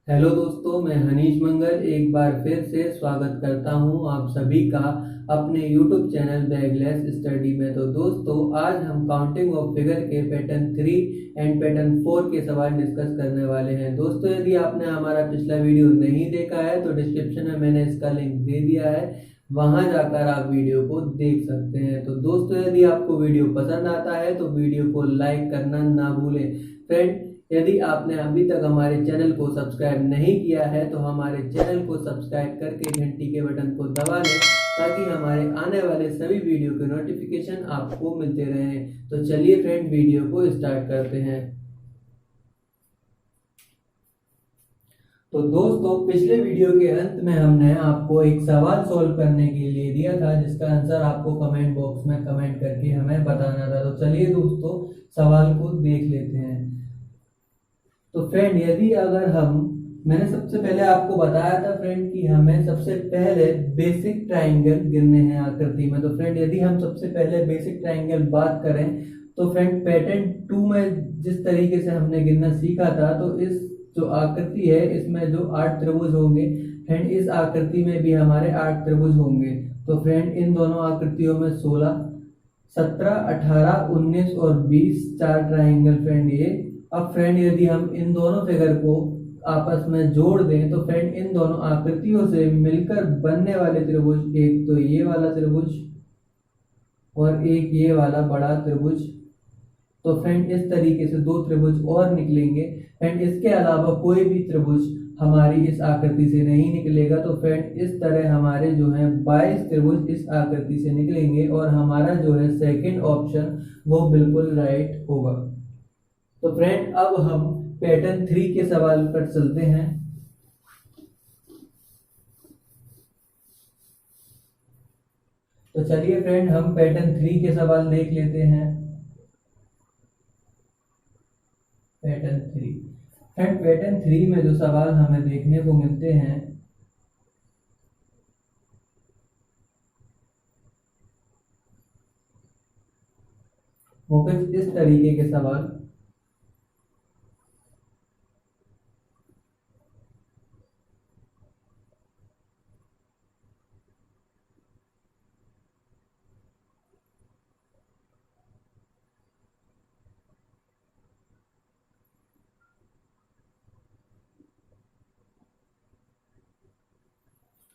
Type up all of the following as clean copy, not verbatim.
Hello दोस्तों, मैं हनीश मंगल एक बार फिर से स्वागत करता हूं आप सभी का अपने यूट्यूब चैनल बैगलेस स्टडी में। तो दोस्तों, आज हम काउंटिंग ऑफ फिगर के पैटर्न 3 एंड पैटर्न 4 के सवाल डिस्कस करने वाले हैं। दोस्तों, यदि आपने हमारा पिछला वीडियो नहीं देखा है तो डिस्क्रिप्शन में मैंने इसका लिंक दे दिया है, वहां जाकर आप वीडियो को देख सकते हैं। तो दोस्तों, यदि आपको वीडियो पसंद आता है तो वीडियो को लाइक करना ना भूलें। फ्रेंड, यदि आपने अभी तक हमारे चैनल को सब्सक्राइब नहीं किया है तो हमारे चैनल को सब्सक्राइब करके घंटी के बटन को दबा लें ताकि हमारे आने वाले सभी वीडियो के नोटिफिकेशन आपको मिलते रहें। तो चलिए फ्रेंड, वीडियो को स्टार्ट करते हैं। तो दोस्तों, पिछले वीडियो के अंत में हमने आपको एक सवाल सॉल्व करने के लिए दिया था जिसका आंसर आपको कमेंट बॉक्स में कमेंट करके हमें बताना था। तो चलिए दोस्तों, सवाल को देख लेते हैं। तो फ्रेंड, यदि अगर मैंने सबसे पहले आपको बताया था फ्रेंड कि हमें सबसे पहले बेसिक ट्राइंगल गिनने हैं आकृति में। तो फ्रेंड, यदि हम सबसे पहले बेसिक ट्राइंगल बात करें तो फ्रेंड पैटर्न 2 में जिस तरीके से हमने गिनना सीखा था, तो इस जो आकृति है इसमें जो 8 त्रिभुज होंगे फ्रेंड, इस आकृति में भी हमारे 8 त्रिभुज होंगे। तो फ्रेंड, इन दोनों आकृतियों में 16, 17, 18, 19 और 20 4 ट्राइंगल फ्रेंड ये। अब फ्रेंड, यदि हम इन दोनों फिगर को आपस में जोड़ दें तो फ्रेंड, इन दोनों आकृतियों से मिलकर बनने वाले त्रिभुज, एक तो ये वाला त्रिभुज और एक ये वाला बड़ा त्रिभुज। तो फ्रेंड, इस तरीके से 2 त्रिभुज और निकलेंगे। फ्रेंड, इसके अलावा कोई भी त्रिभुज हमारी इस आकृति से नहीं निकलेगा। तो फ्रेंड, इस तरह हमारे जो है 22 त्रिभुज इस आकृति से निकलेंगे और हमारा जो है सेकंड ऑप्शन वो बिल्कुल राइट होगा। तो फ्रेंड, अब हम पैटर्न 3 के सवाल पर चलते हैं। तो चलिए फ्रेंड, हम पैटर्न 3 के सवाल देख लेते हैं। पैटर्न 3 फ्रेंड, पैटर्न 3 में जो सवाल हमें देखने को मिलते हैं वो कुछ इस तरीके के सवाल।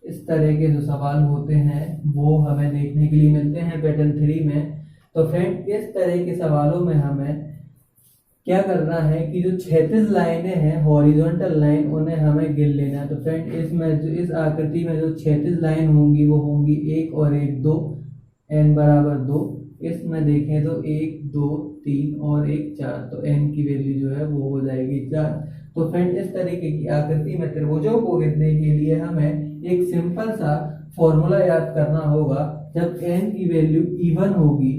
इस तरह के जो सवाल होते हैं वो हमें देखने के लिए मिलते हैं पैटर्न 3 में। तो फ्रेंड, इस तरह के सवालों में हमें क्या करना है कि जो क्षैतिज लाइनें हैं, हॉरिजॉन्टल लाइन, उन्हें हमें गिन लेना है। तो फ्रेंड, इसमें जो इस आकृति में जो क्षैतिज लाइन होंगी वो होंगी 1 और 1 2, n बराबर 2। इसमें देखें तो 1 2 3 और 1 4, तो n की वैल्यू जो है वो हो जाएगी 4। तो फ्रेंड, इस तरीके की आकृति में त्रिभुजों को गिनने के लिए हमें एक सिंपल सा फॉर्मूला याद करना होगा। जब n की वैल्यू इवन होगी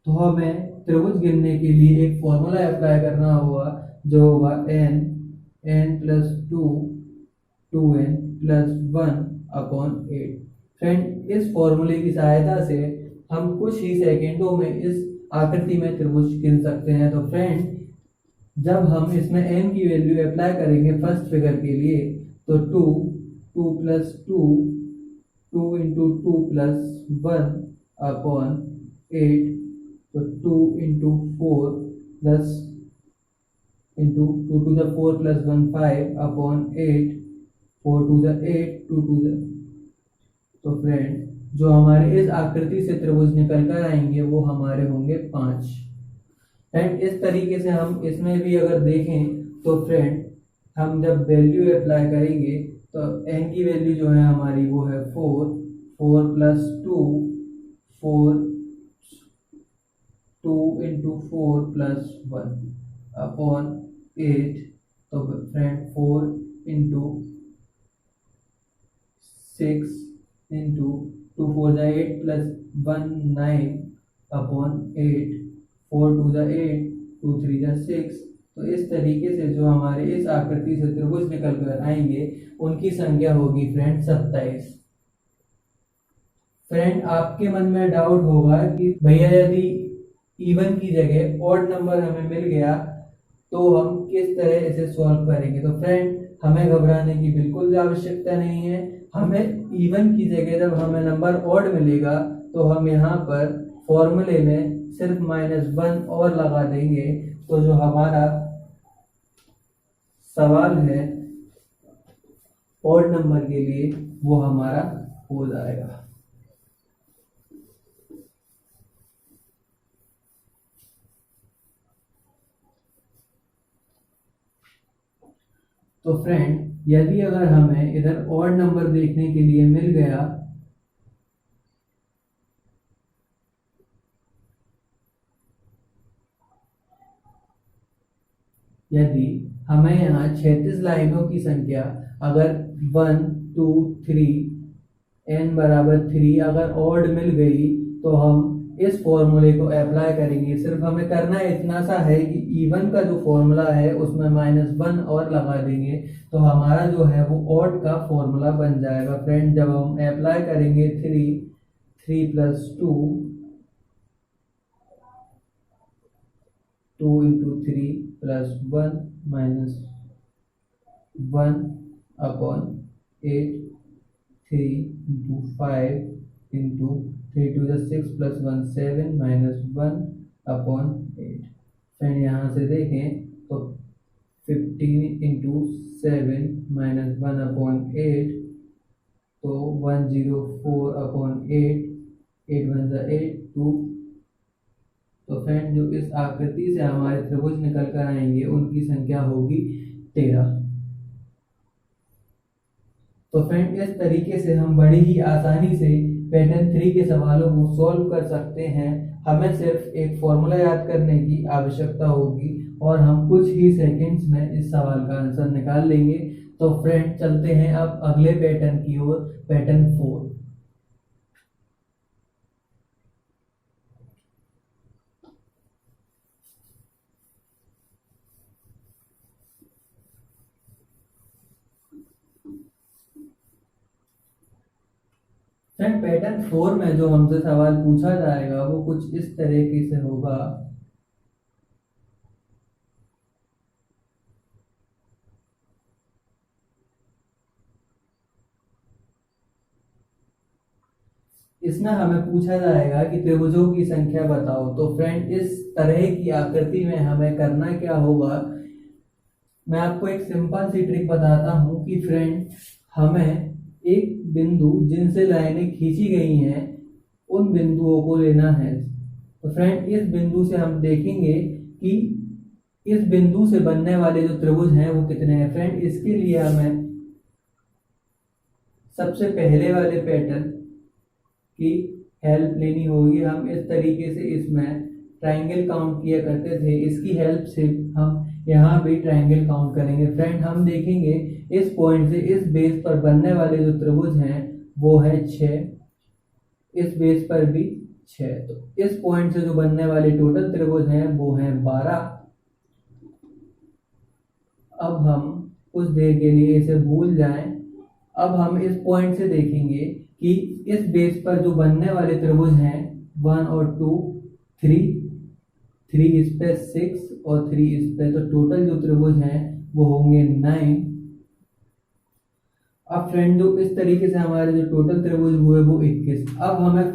तो हमें त्रिभुज गिनने के लिए एक फॉर्मूला अप्लाई करना होगा जो होगा n plus 2 2n plus 1 upon 8। Friend, इस फॉर्मूले की सहायता से हम कुछ ही सेकेंडों में इस आकृति में त्रिभुज गिन सकते हैं। तो फ्रेंड, जब हम इसमें n की वैल्यू अप्लाई करेंगे फर्स्ट फिगर के लिए तो 2 प्लस 2 इंटू 2 प्लस 1 अपॉन 8। तो 2 into 4 plus into 2 to the 4 plus 1 5 upon 8, 4 to the 8 2 to the. तो फ्रेंड, जो हमारे इस आकृति से त्रिभुज निकल कर आएंगे वो हमारे होंगे 5। एंड इस तरीके से हम इसमें भी अगर देखें तो फ्रेंड, हम जब वैल्यू अप्लाई करेंगे तो n की वैल्यू जो है हमारी वो है 4 प्लस 4 2 इंटू 4 प्लस 1 अपॉन 8। तो फ्रेंड, 4 इंटू 6 इंटू 2 4 जा 8 प्लस 1 9 अपॉन 8, 4 2 जा 8 2 3 जा 6। तो इस तरीके से जो हमारे इस आकृति से त्रिभुज निकल कर आएंगे उनकी संख्या होगी फ्रेंड 27। फ्रेंड, आपके मन में डाउट होगा कि भैया, यदि इवन की जगह ऑड नंबर हमें मिल गया तो हम किस तरह इसे सॉल्व करेंगे। तो फ्रेंड हमें घबराने की बिल्कुल भी आवश्यकता नहीं है। हमें इवन की जगह जब हमें नंबर ऑड मिलेगा तो हम यहाँ पर फॉर्मूले में सिर्फ -1 और लगा देंगे, तो जो हमारा सवाल है ऑड नंबर के लिए वो हमारा हो जाएगा। तो फ्रेंड यदि अगर हमें इधर ऑड नंबर देखने के लिए मिल गया यदि हमें यहाँ 36 लाइनों की संख्या अगर 1 2 3 n बराबर 3 अगर ऑड मिल गई तो हम इस फॉर्मूले को अप्लाई करेंगे। सिर्फ हमें करना इतना सा है कि इवन का जो फॉर्मूला है उसमें -1 और लगा देंगे, तो हमारा जो है वो ऑड का फॉर्मूला बन जाएगा। फ्रेंड जब हम अप्लाई करेंगे 3 + 2 2 × 3 + 1 -1 upon 8 3 × 5 × 3 to the 6 + 1 7 -1 upon 8। Friend यहाँ से देखें तो 15 × 7 -1 अपॉन 8 तो 104 अपॉन 8 8 1 8 2। तो फ्रेंड जो इस आकृति से हमारे त्रिभुज निकल कर आएंगे उनकी संख्या होगी 13। तो फ्रेंड इस तरीके से हम बड़ी ही आसानी से पैटर्न 3 के सवालों को सॉल्व कर सकते हैं। हमें सिर्फ एक फॉर्मूला याद करने की आवश्यकता होगी और हम कुछ ही सेकंड्स में इस सवाल का आंसर निकाल लेंगे। तो फ्रेंड चलते हैं अब अगले पैटर्न की ओर, पैटर्न 4। फ्रेंड पैटर्न 4 में जो हमसे सवाल पूछा जाएगा वो कुछ इस तरीके से होगा। इसमें हमें पूछा जाएगा कि त्रिभुजों की संख्या बताओ। तो फ्रेंड इस तरह की आकृति में हमें करना क्या होगा, मैं आपको एक सिंपल सी ट्रिक बताता हूं कि फ्रेंड हमें एक बिंदु जिनसे लाइनें खींची गई हैं उन बिंदुओं को लेना है। तो फ्रेंड इस बिंदु से हम देखेंगे कि इस बिंदु से बनने वाले जो त्रिभुज हैं वो कितने हैं। फ्रेंड इसके लिए हमें सबसे पहले वाले पैटर्न की हेल्प लेनी होगी। हम इस तरीके से इसमें ट्रायंगल काउंट किया करते थे, इसकी हेल्प से हम यहाँ भी ट्रायंगल काउंट करेंगे। फ्रेंड हम देखेंगे इस पॉइंट से इस बेस पर बनने वाले जो त्रिभुज हैं वो है 6, इस बेस पर भी 6, तो इस पॉइंट से जो बनने वाले टोटल त्रिभुज हैं वो हैं 12। अब हम कुछ देर के लिए इसे भूल जाएं। अब हम इस पॉइंट से देखेंगे कि इस बेस पर जो बनने वाले त्रिभुज हैं 1 और 2 3 इस पे 6 और 3 इस पे, तो टोटल जो त्रिभुज हैं वो होंगे 9। अब फ्रेंड जो इस तरीके से हमारे जो टोटल त्रिभुज हुए वो 21। अब हमें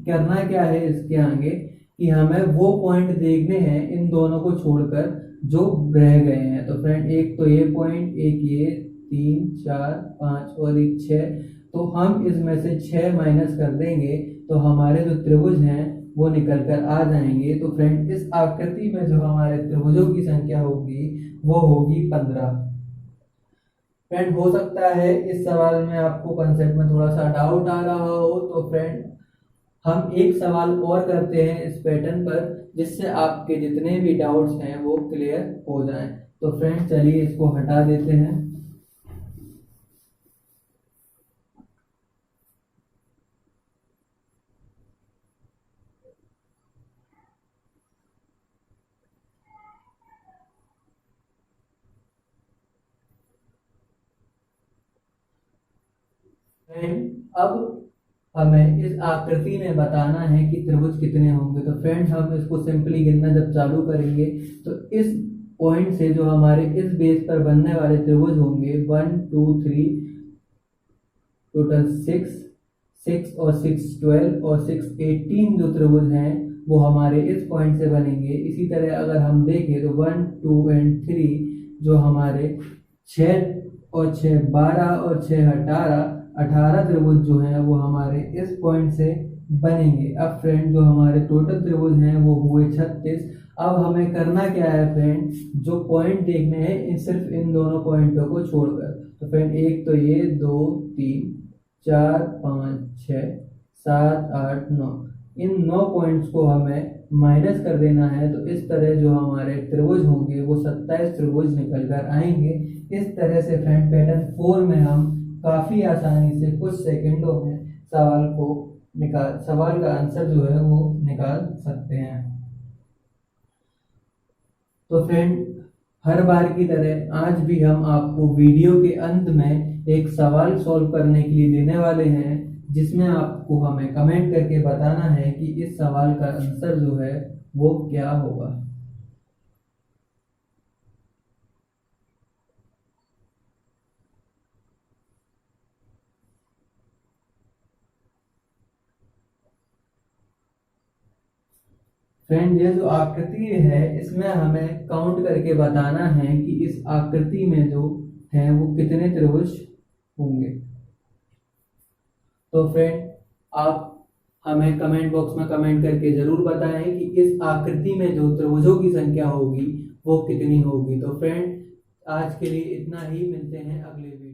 करना क्या है इसके आगे कि हमें वो पॉइंट देखने हैं इन दोनों को छोड़कर जो रह गए हैं। तो फ्रेंड एक तो ये पॉइंट, एक ये, 3 4 5 और एक 6, तो हम इसमें से 6 माइनस कर देंगे तो हमारे जो त्रिभुज हैं वो निकल कर आ जाएंगे। तो फ्रेंड इस आकृति में जो हमारे त्रिभुजों की संख्या होगी वो होगी 15। फ्रेंड हो सकता है इस सवाल में आपको कंसेप्ट में थोड़ा सा डाउट आ रहा हो, तो फ्रेंड हम एक सवाल और करते हैं इस पैटर्न पर जिससे आपके जितने भी डाउट्स हैं वो क्लियर हो जाएं। तो फ्रेंड चलिए इसको हटा देते हैं। अब हमें इस आकृति में बताना है कि त्रिभुज कितने होंगे। तो फ्रेंड हम इसको सिंपली गिनना जब चालू करेंगे तो इस पॉइंट से जो हमारे इस बेस पर बनने वाले त्रिभुज होंगे 1 2 3 टोटल 6 और 6 12 और 6 18 जो त्रिभुज हैं वो हमारे इस पॉइंट से बनेंगे। इसी तरह अगर हम देखें तो 1 2 एंड 3 जो हमारे 6 और 6 12 और 6 18 त्रिभुज जो हैं वो हमारे इस पॉइंट से बनेंगे। अब फ्रेंड जो हमारे टोटल त्रिभुज हैं वो हुए 36। अब हमें करना क्या है फ्रेंड, जो पॉइंट देखने हैं सिर्फ इन दोनों पॉइंटों को छोड़कर। तो फ्रेंड एक तो ये 2 3 4 5 6 7 8 9 इन 9 पॉइंट्स को हमें माइनस कर देना है। तो इस तरह जो हमारे त्रिभुज होंगे वो 27 त्रिभुज निकल कर आएंगे। इस तरह से फ्रेंड पैटर्न 4 में हम काफ़ी आसानी से कुछ सेकंडों में सवाल का आंसर जो है वो निकाल सकते हैं। तो फ्रेंड हर बार की तरह आज भी हम आपको वीडियो के अंत में एक सवाल सॉल्व करने के लिए देने वाले हैं, जिसमें आपको हमें कमेंट करके बताना है कि इस सवाल का आंसर जो है वो क्या होगा। फ्रेंड ये जो आकृति है इसमें हमें काउंट करके बताना है कि इस आकृति में जो है वो कितने त्रिभुज होंगे। तो फ्रेंड आप हमें कमेंट बॉक्स में कमेंट करके जरूर बताएं कि इस आकृति में जो त्रिभुजों की संख्या होगी वो कितनी होगी। तो फ्रेंड आज के लिए इतना ही, मिलते हैं अगले वीडियो।